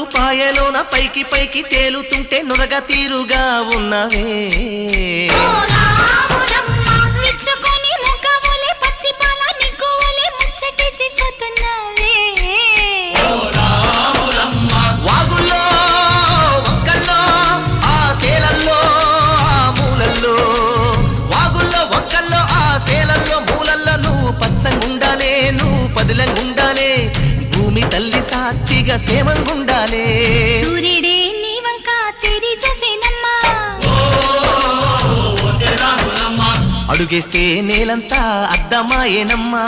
పసుపు పాయలోన పైకి పైకి తేలుతుంటే నురగ తీరుగా ఉన్నవే వాగుల్లో వంకల్లో ఆ సేలల్లో ఆ మూలల్లో వాగుల్లో వంకల్లో ఆ సేలల్లో మూలల్లో నువ్వు పచ్చంగుండాలే నువ్వు పదిలంగుండాలే భూమి తల్లి సాక్షిగా సేమంగుండాలే సూర్యుడే నీ వంక తిరిగి చూసేనమ్మా అడుగేస్తే నేలంతా అద్దమాయేనమ్మా